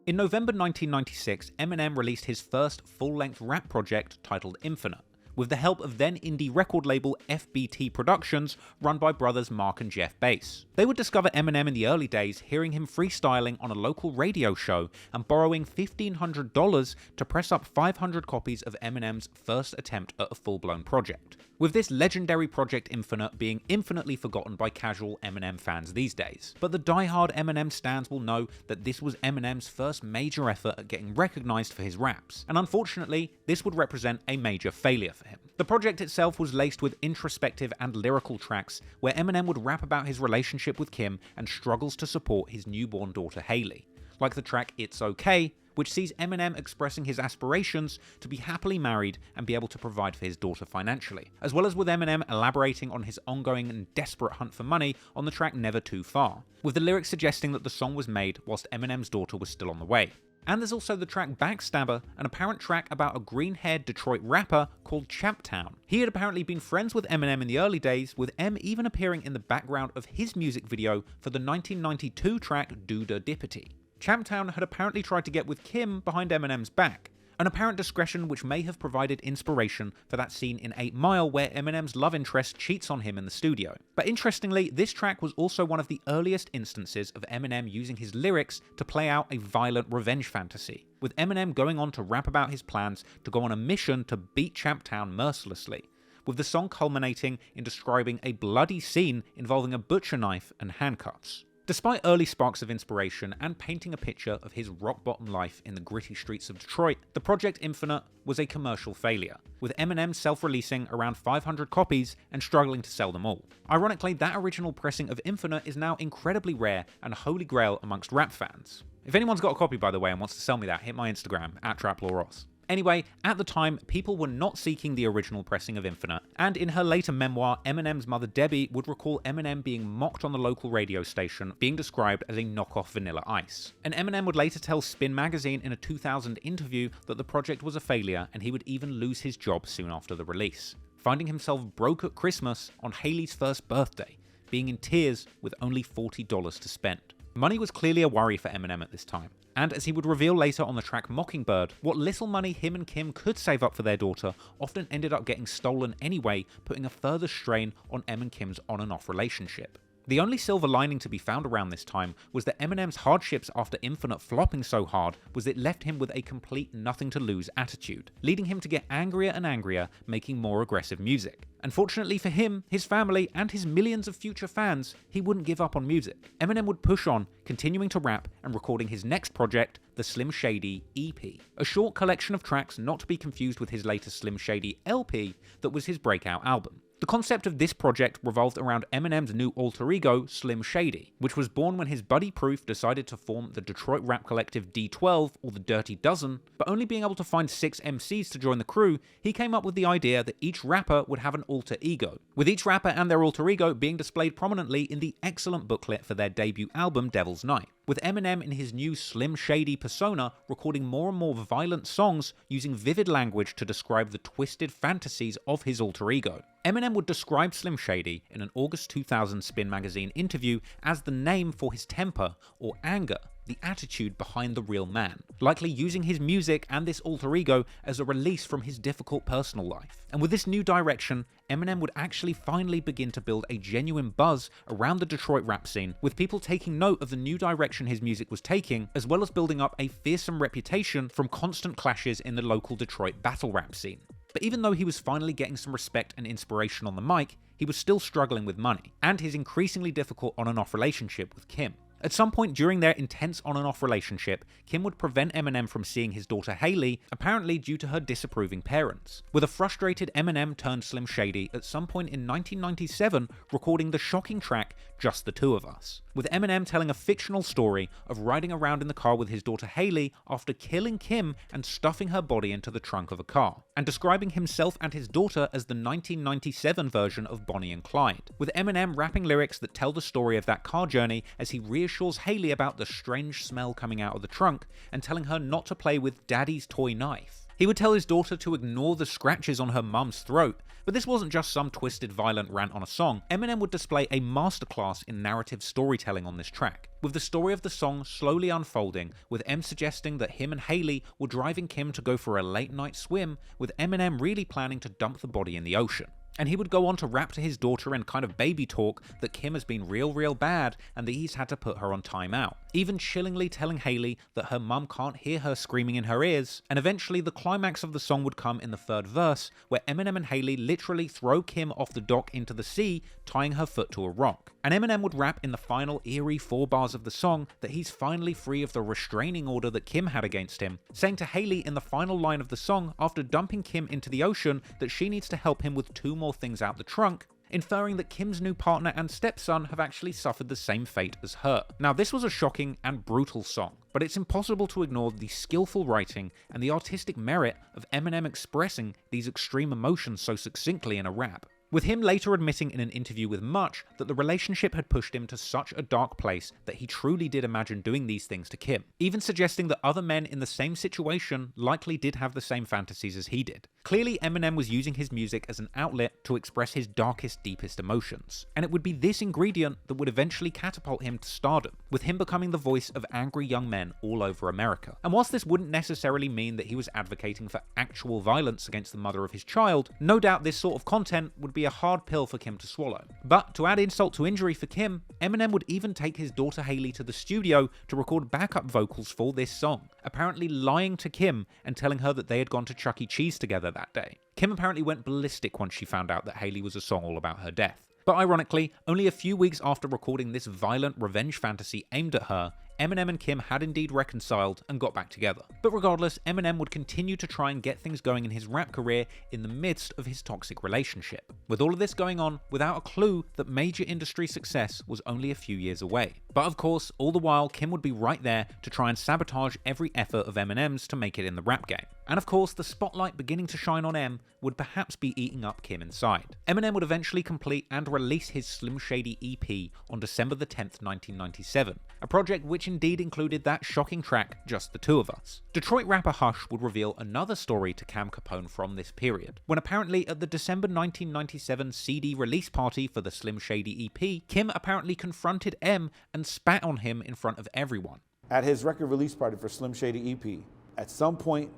In November 1996, Eminem released his first full-length rap project titled Infinite, with the help of then indie record label FBT Productions, run by brothers Mark and Jeff Bass. They would discover Eminem in the early days, hearing him freestyling on a local radio show and borrowing $1,500 to press up 500 copies of Eminem's first attempt at a full-blown project, with this legendary project Infinite being infinitely forgotten by casual Eminem fans these days. But the die-hard Eminem stans will know that this was Eminem's first major effort at getting recognized for his raps, and unfortunately, this would represent a major failure for him. The project itself was laced with introspective and lyrical tracks where Eminem would rap about his relationship with Kim and struggles to support his newborn daughter Hailey, like the track It's Okay, which sees Eminem expressing his aspirations to be happily married and be able to provide for his daughter financially, as well as with Eminem elaborating on his ongoing and desperate hunt for money on the track Never Too Far, with the lyrics suggesting that the song was made whilst Eminem's daughter was still on the way. And there's also the track Backstabber, an apparent track about a green-haired Detroit rapper called Champtown. He had apparently been friends with Eminem in the early days, with M even appearing in the background of his music video for the 1992 track Doodah Dippity. Champtown had apparently tried to get with Kim behind Eminem's back, an apparent discretion which may have provided inspiration for that scene in 8 Mile where Eminem's love interest cheats on him in the studio. But interestingly, this track was also one of the earliest instances of Eminem using his lyrics to play out a violent revenge fantasy, with Eminem going on to rap about his plans to go on a mission to beat Champtown mercilessly, with the song culminating in describing a bloody scene involving a butcher knife and handcuffs. Despite early sparks of inspiration and painting a picture of his rock-bottom life in the gritty streets of Detroit, the Project Infinite was a commercial failure, with Eminem self-releasing around 500 copies and struggling to sell them all. Ironically, that original pressing of Infinite is now incredibly rare and a holy grail amongst rap fans. If anyone's got a copy, by the way, and wants to sell me that, hit my Instagram, @TraplawRoss. Anyway, at the time, people were not seeking the original pressing of Infinite, and in her later memoir, Eminem's mother Debbie would recall Eminem being mocked on the local radio station, being described as a knockoff Vanilla Ice. And Eminem would later tell Spin magazine in a 2000 interview that the project was a failure and he would even lose his job soon after the release, finding himself broke at Christmas on Hailey's first birthday, being in tears with only $40 to spend. Money was clearly a worry for Eminem at this time, and as he would reveal later on the track Mockingbird, what little money him and Kim could save up for their daughter often ended up getting stolen anyway, putting a further strain on Em and Kim's on and off relationship. The only silver lining to be found around this time was that Eminem's hardships after Infinite flopping so hard was it left him with a complete nothing to lose attitude, leading him to get angrier and angrier, making more aggressive music. Unfortunately for him, his family, and his millions of future fans, he wouldn't give up on music. Eminem would push on, continuing to rap and recording his next project, the Slim Shady EP, a short collection of tracks not to be confused with his later Slim Shady LP that was his breakout album. The concept of this project revolved around Eminem's new alter ego, Slim Shady, which was born when his buddy Proof decided to form the Detroit rap collective D12, or the Dirty Dozen, but only being able to find 6 MCs to join the crew, he came up with the idea that each rapper would have an alter ego, with each rapper and their alter ego being displayed prominently in the excellent booklet for their debut album, Devil's Night, with Eminem in his new Slim Shady persona recording more and more violent songs using vivid language to describe the twisted fantasies of his alter ego. Eminem would describe Slim Shady in an August 2000 Spin magazine interview as the name for his temper or anger, the attitude behind the real man, likely using his music and this alter ego as a release from his difficult personal life. And with this new direction, Eminem would actually finally begin to build a genuine buzz around the Detroit rap scene, with people taking note of the new direction his music was taking, as well as building up a fearsome reputation from constant clashes in the local Detroit battle rap scene. But even though he was finally getting some respect and inspiration on the mic, he was still struggling with money, and his increasingly difficult on and off relationship with Kim. At some point during their intense on and off relationship, Kim would prevent Eminem from seeing his daughter Hailey, apparently due to her disapproving parents, with a frustrated Eminem turned Slim Shady at some point in 1997 recording the shocking track Just the Two of Us, with Eminem telling a fictional story of riding around in the car with his daughter Hailey after killing Kim and stuffing her body into the trunk of a car, and describing himself and his daughter as the 1997 version of Bonnie and Clyde, with Eminem rapping lyrics that tell the story of that car journey as he reassures Hailey about the strange smell coming out of the trunk and telling her not to play with Daddy's toy knife. He would tell his daughter to ignore the scratches on her mum's throat, but this wasn't just some twisted violent rant on a song. Eminem would display a masterclass in narrative storytelling on this track, with the story of the song slowly unfolding, with M suggesting that him and Haley were driving Kim to go for a late night swim, with Eminem really planning to dump the body in the ocean. And he would go on to rap to his daughter and kind of baby talk that Kim has been real bad and that he's had to put her on timeout, even chillingly telling Haley that her mum can't hear her screaming in her ears. And eventually the climax of the song would come in the third verse, where Eminem and Haley literally throw Kim off the dock into the sea, tying her foot to a rock. And Eminem would rap in the final eerie 4 bars of the song that he's finally free of the restraining order that Kim had against him, saying to Haley in the final line of the song after dumping Kim into the ocean that she needs to help him with 2 more things out the trunk, inferring that Kim's new partner and stepson have actually suffered the same fate as her. Now, this was a shocking and brutal song, but it's impossible to ignore the skillful writing and the artistic merit of Eminem expressing these extreme emotions so succinctly in a rap. With him later admitting in an interview with Much that the relationship had pushed him to such a dark place that he truly did imagine doing these things to Kim, even suggesting that other men in the same situation likely did have the same fantasies as he did. Clearly, Eminem was using his music as an outlet to express his darkest, deepest emotions, and it would be this ingredient that would eventually catapult him to stardom, with him becoming the voice of angry young men all over America. And whilst this wouldn't necessarily mean that he was advocating for actual violence against the mother of his child, no doubt this sort of content would be a hard pill for Kim to swallow. But to add insult to injury for Kim, Eminem would even take his daughter Haley to the studio to record backup vocals for this song, apparently lying to Kim and telling her that they had gone to Chuck E. Cheese together that day. Kim apparently went ballistic once she found out that Haley was a song all about her death. But ironically, only a few weeks after recording this violent revenge fantasy aimed at her, Eminem and Kim had indeed reconciled and got back together. But regardless, Eminem would continue to try and get things going in his rap career in the midst of his toxic relationship, with all of this going on without a clue that major industry success was only a few years away. But of course, all the while, Kim would be right there to try and sabotage every effort of Eminem's to make it in the rap game. And of course, the spotlight beginning to shine on M would perhaps be eating up Kim inside. Eminem would eventually complete and release his Slim Shady EP on December the 10th, 1997, a project which indeed included that shocking track, Just the Two of Us. Detroit rapper Hush would reveal another story to Cam Capone from this period, when apparently at the December 1997 CD release party for the Slim Shady EP, Kim apparently confronted M and spat on him in front of everyone. At his record release party for Slim Shady EP, at some point,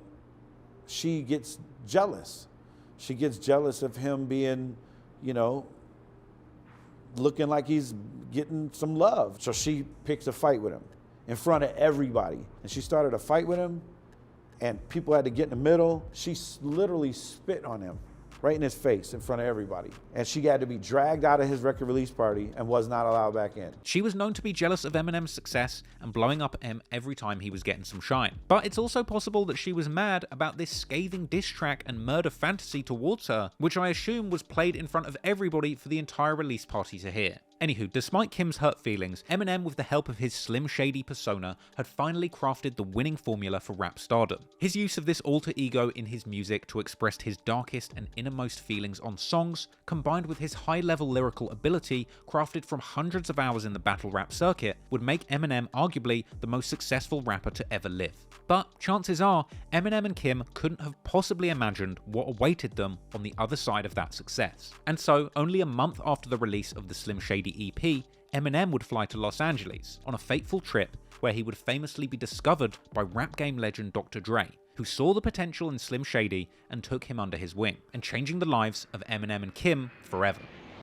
she gets jealous. She gets jealous of him being, looking like he's getting some love. So she picks a fight with him in front of everybody. And she started a fight with him, and people had to get in the middle. She literally spit on him right in his face in front of everybody. And she had to be dragged out of his record release party and was not allowed back in. She was known to be jealous of Eminem's success and blowing up at him every time he was getting some shine. But it's also possible that she was mad about this scathing diss track and murder fantasy towards her, which I assume was played in front of everybody for the entire release party to hear. Anywho, despite Kim's hurt feelings, Eminem, with the help of his Slim Shady persona, had finally crafted the winning formula for rap stardom. His use of this alter ego in his music to express his darkest and innermost feelings on songs, combined with his high-level lyrical ability crafted from hundreds of hours in the battle rap circuit, would make Eminem arguably the most successful rapper to ever live. But chances are, Eminem and Kim couldn't have possibly imagined what awaited them on the other side of that success. And so, only a month after the release of the Slim Shady EP, Eminem would fly to Los Angeles on a fateful trip where he would famously be discovered by rap game legend Dr. Dre, who saw the potential in Slim Shady and took him under his wing, and changing the lives of Eminem and Kim forever.